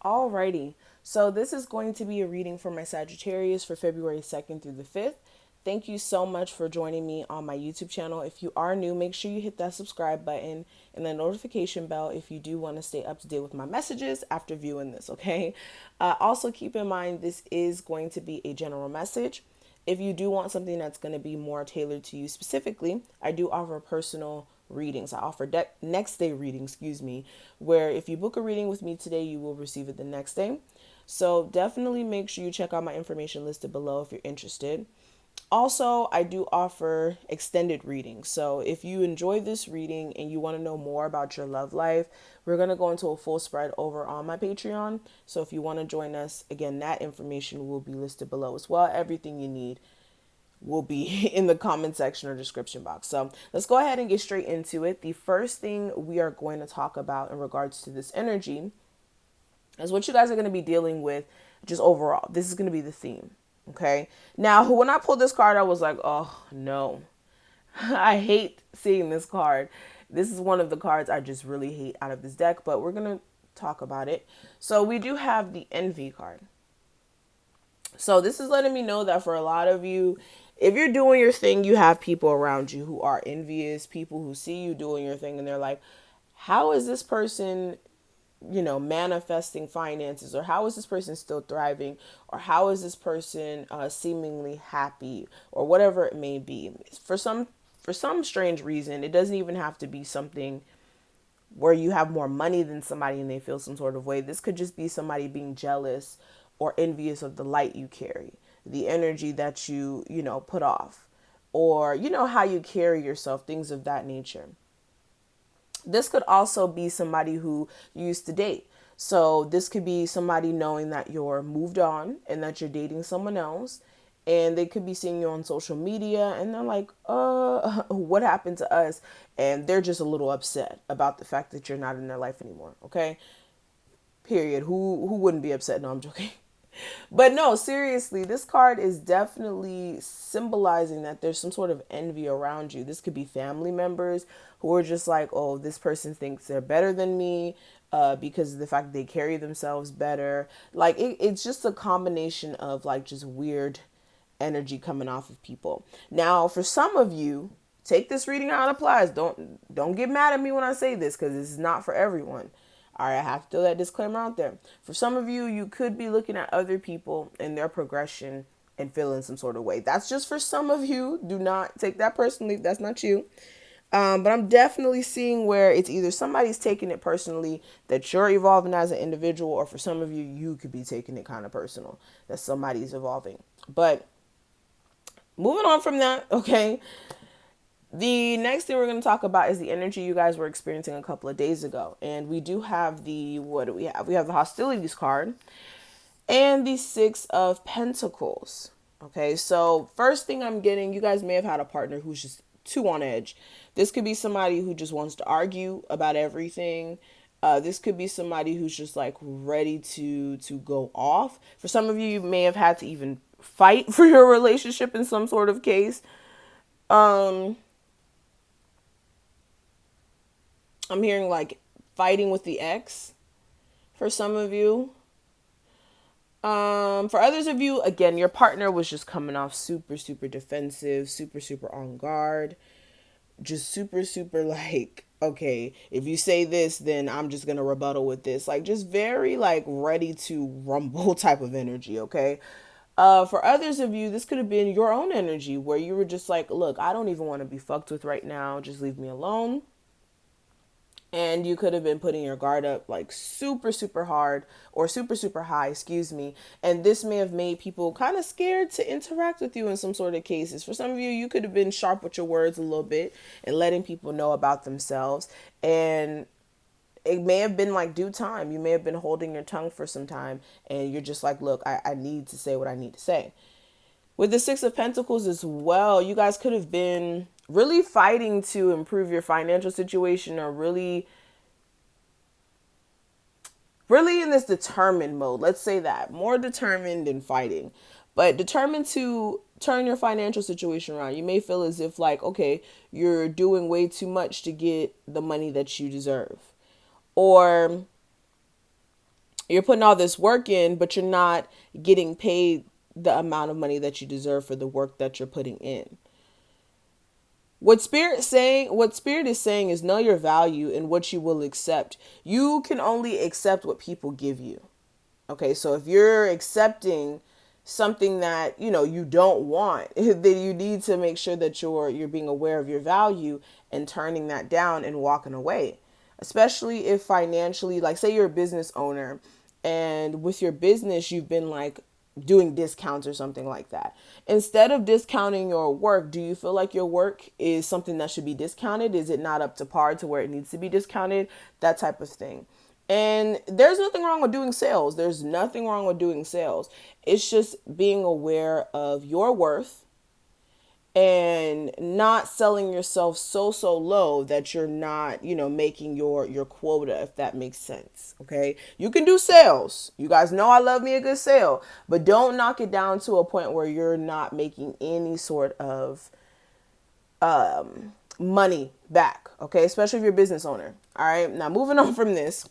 Alrighty, so this is going to be a reading for my Sagittarius for February 2nd through the 5th. Thank you so much for joining me on my YouTube channel. If you are new, make sure you hit that subscribe button and the notification bell if you do want to stay up to date with my messages after viewing this, okay? Also, keep in mind this is going to be a general message. If you do want something that's going to be more tailored to you specifically, I do offer personal readings. I offer next day readings, where if you book a reading with me today, you will receive it the next day. So definitely make sure you check out my information listed below if you're interested. Also, I do offer extended readings. So if you enjoy this reading and you want to know more about your love life, we're going to go into a full spread over on my Patreon. So if you want to join us, again, that information will be listed below as well. Everything you need will be in the comment section or description box. So let's go ahead and get straight into it. The first thing we are going to talk about in regards to this energy is what you guys are going to be dealing with just overall. This is going to be the theme. Okay. Now, when I pulled this card, I was like, oh no, I hate seeing this card. This is one of the cards I just really hate out of this deck, but we're going to talk about it. So we do have the Envy card. So this is letting me know that for a lot of you, if you're doing your thing, you have people around you who are envious, people who see you doing your thing and they're like, how is this person, manifesting finances, or how is this person still thriving, or how is this person seemingly happy, or whatever it may be. For some strange reason, it doesn't even have to be something where you have more money than somebody and they feel some sort of way. This could just be somebody being jealous or envious of the light you carry, the energy that you put off, or how you carry yourself, things of that nature. This could also be somebody who you used to date. So this could be somebody knowing that you're moved on and that you're dating someone else. And they could be seeing you on social media and they're like, what happened to us? And they're just a little upset about the fact that you're not in their life anymore. Okay. Period. Who wouldn't be upset? No, I'm joking. But no, seriously, this card is definitely symbolizing that there's some sort of envy around you. This could be family members who are just like, oh, this person thinks they're better than me because of the fact they carry themselves better. Like it's just a combination of like just weird energy coming off of people. Now, for some of you, take this reading how it applies. Don't get mad at me when I say this because this is not for everyone. All right, I have to throw that disclaimer out there. For some of you, you could be looking at other people and their progression and feeling some sort of way. That's just for some of you. Do not take that personally. That's not you. But I'm definitely seeing where it's either somebody's taking it personally that you're evolving as an individual, or for some of you, you could be taking it kind of personal that somebody's evolving. But moving on from that, okay. The next thing we're going to talk about is the energy you guys were experiencing a couple of days ago. And we do have what do we have? We have the hostilities card and the Six of Pentacles. Okay, so first thing I'm getting, you guys may have had a partner who's just too on edge. This could be somebody who just wants to argue about everything. This could be somebody who's just like ready to go off. For some of you, you may have had to even fight for your relationship in some sort of case. I'm hearing like fighting with the ex for some of you. For others of you, again, your partner was just coming off super, super defensive, super, super on guard, just super, super like, okay, if you say this, then I'm just going to rebuttal with this. Like just very like ready to rumble type of energy. Okay. For others of you, this could have been your own energy where you were just like, look, I don't even want to be fucked with right now. Just leave me alone. And you could have been putting your guard up like super, super hard or super, super high, And this may have made people kind of scared to interact with you in some sort of cases. For some of you, you could have been sharp with your words a little bit and letting people know about themselves. And it may have been like due time. You may have been holding your tongue for some time and you're just like, look, I need to say what I need to say. With the Six of Pentacles as well, you guys could have been really fighting to improve your financial situation, or really in this determined mode. Let's say that. More determined than fighting, but determined to turn your financial situation around. You may feel as if like, okay, you're doing way too much to get the money that you deserve. Or You're putting all this work in, but you're not getting paid the amount of money that you deserve for the work that you're putting in. What spirit is saying is know your value and what you will accept. You can only accept what people give you. Okay, so if you're accepting something that you don't want, then you need to make sure that you're being aware of your value and turning that down and walking away. Especially if financially, like say you're a business owner and with your business you've been like doing discounts or something like that. Instead of discounting your work, do you feel like your work is something that should be discounted? Is it not up to par to where it needs to be discounted? That type of thing. And there's nothing wrong with doing sales. There's nothing wrong with doing sales. It's just being aware of your worth and not selling yourself so low that you're not making your quota, if that makes sense. Okay, you can do sales. You guys know I love me a good sale, but don't knock it down to a point where you're not making any sort of money back. Okay, especially if you're a business owner. All right, now moving on from this,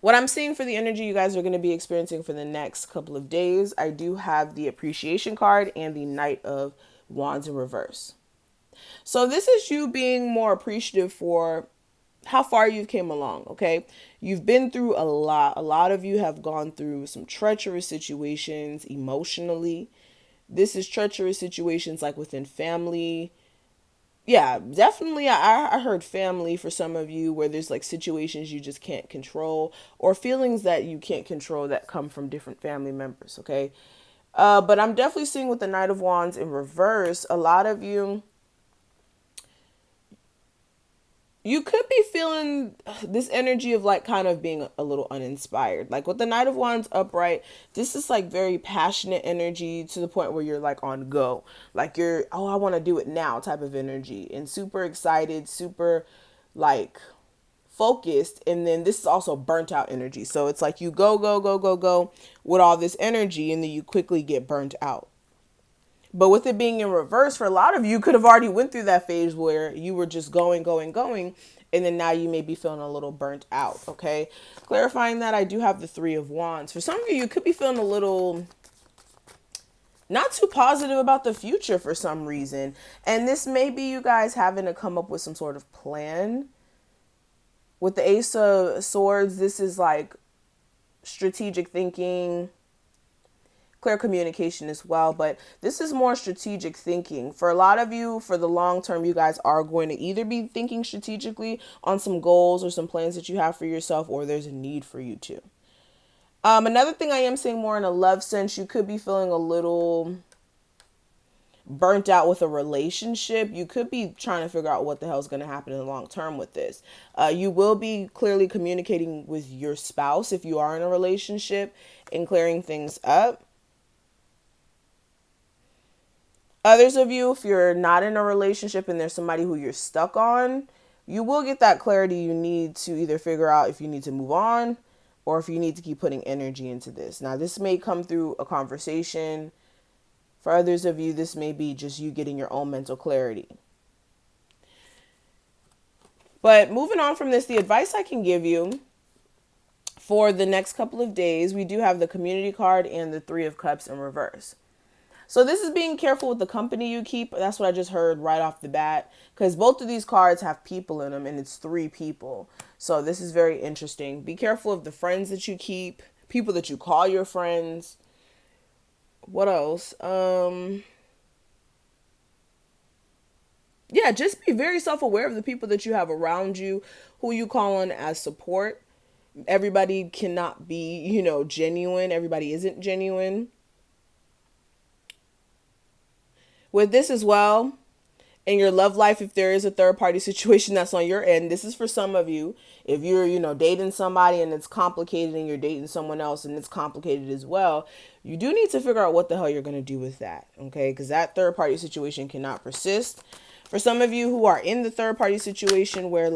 what I'm seeing for the energy you guys are going to be experiencing for the next couple of days, I do have the appreciation card and the Knight of Wands in reverse. So this is you being more appreciative for how far you've came along, okay? You've been through a lot. A lot of you have gone through some treacherous situations emotionally. This is treacherous situations like within family. Yeah, definitely. I heard family for some of you where there's like situations you just can't control or feelings that you can't control that come from different family members, okay? But I'm definitely seeing with the Knight of Wands in reverse, a lot of you could be feeling this energy of like kind of being a little uninspired. Like with the Knight of Wands upright, this is like very passionate energy to the point where you're like on go. Like you're, oh, I want to do it now type of energy and super excited, super like focused. And then this is also burnt out energy. So it's like you go with all this energy and then you quickly get burnt out. But with it being in reverse, for a lot of you could have already went through that phase where you were just going, and then now you may be feeling a little burnt out, okay? Clarifying that, I do have the Three of Wands. For some of you, you could be feeling a little not too positive about the future for some reason. And this may be you guys having to come up with some sort of plan. With the Ace of Swords, this is like strategic thinking, clear communication as well, but this is more strategic thinking. For a lot of you, for the long term, you guys are going to either be thinking strategically on some goals or some plans that you have for yourself, or there's a need for you to. Another thing I am seeing more in a love sense, you could be feeling a little burnt out with a relationship. You could be trying to figure out what the hell is going to happen in the long term with this. You will be clearly communicating with your spouse if you are in a relationship and clearing things up. Others of you, if you're not in a relationship and there's somebody who you're stuck on, you will get that clarity you need to either figure out if you need to move on or if you need to keep putting energy into this. Now, this may come through a conversation. For others of you, this may be just you getting your own mental clarity. But moving on from this, the advice I can give you for the next couple of days, we do have the Community card and the Three of Cups in reverse. So this is being careful with the company you keep. That's what I just heard right off the bat, because both of these cards have people in them and it's 3 people. So this is very interesting. Be careful of the friends that you keep, people that you call your friends. What else? Yeah, just be very self-aware of the people that you have around you, who you call on as support. Everybody cannot be, genuine. Everybody isn't genuine. With this as well, in your love life, if there is a third party situation that's on your end, this is for some of you. If you're, dating somebody and it's complicated and you're dating someone else and it's complicated as well, you do need to figure out what the hell you're going to do with that. Okay. Because that third party situation cannot persist. For some of you who are in the third party situation where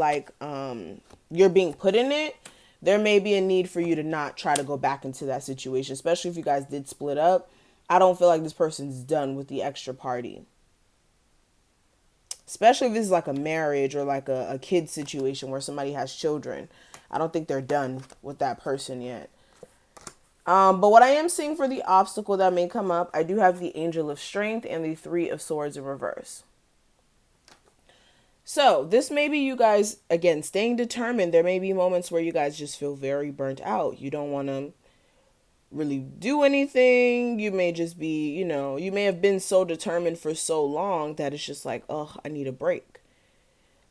you're being put in it, there may be a need for you to not try to go back into that situation, especially if you guys did split up. I don't feel like this person's done with the extra party. Especially if this is like a marriage or like a kid situation where somebody has children. I don't think they're done with that person yet. But what I am seeing for the obstacle that may come up, I do have the Angel of Strength and the Three of Swords in reverse. So this may be you guys, again, staying determined. There may be moments where you guys just feel very burnt out. You don't want to really do anything. You may just be, you may have been so determined for so long that it's just like, oh, I need a break.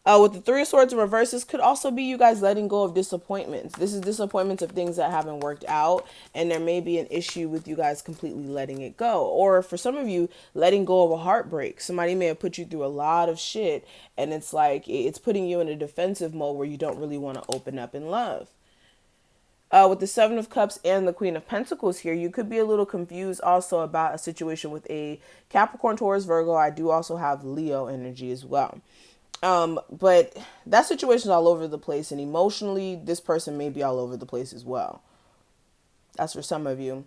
With the Three of Swords in reverse, this could also be you guys letting go of disappointments. This is disappointments of things that haven't worked out, and there may be an issue with you guys completely letting it go. Or for some of you, letting go of a heartbreak. Somebody may have put you through a lot of shit, and it's like it's putting you in a defensive mode where you don't really want to open up in love. With the Seven of Cups and the Queen of Pentacles here, you could be a little confused also about a situation with a Capricorn, Taurus, Virgo. I do also have Leo energy as well. But that situation is all over the place, and emotionally, this person may be all over the place as well. That's for some of you.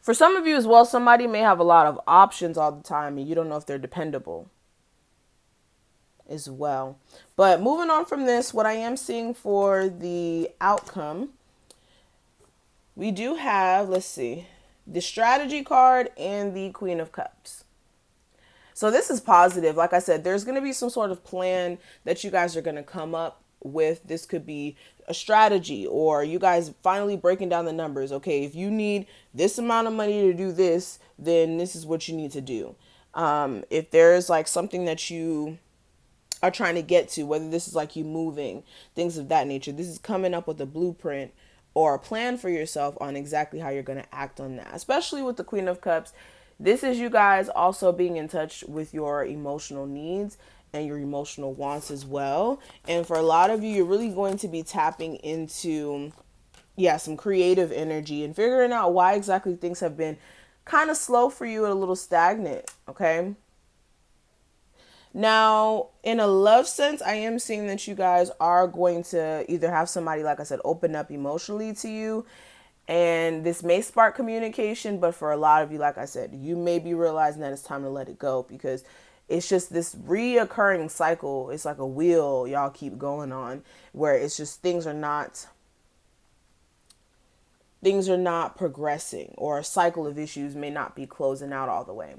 For some of you as well, somebody may have a lot of options all the time, and you don't know if they're dependable as well. But moving on from this, what I am seeing for the outcome, we do have, let's see, the Strategy card and the Queen of Cups. So this is positive. Like I said, there's going to be some sort of plan that you guys are going to come up with. This could be a strategy, or you guys finally breaking down the numbers. Okay, if you need this amount of money to do this, then this is what you need to do. If there's like something that you are trying to get to, whether this is like you moving, things of that nature, this is coming up with a blueprint or a plan for yourself on exactly how you're going to act on that. Especially with the Queen of Cups, this is you guys also being in touch with your emotional needs and your emotional wants as well. And for a lot of you, you're really going to be tapping into, some creative energy and figuring out why exactly things have been kind of slow for you and a little stagnant, okay? Now, in a love sense, I am seeing that you guys are going to either have somebody, like I said, open up emotionally to you. And this may spark communication, but for a lot of you, like I said, you may be realizing that it's time to let it go, because it's just this reoccurring cycle. It's like a wheel y'all keep going on, where it's just things are not progressing, or a cycle of issues may not be closing out all the way.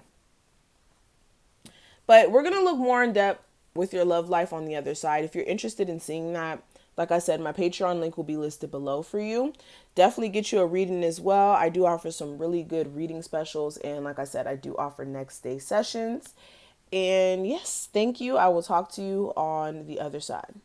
But we're going to look more in depth with your love life on the other side. If you're interested in seeing that, like I said, my Patreon link will be listed below for you. Definitely get you a reading as well. I do offer some really good reading specials. And like I said, I do offer next day sessions. And yes, thank you. I will talk to you on the other side.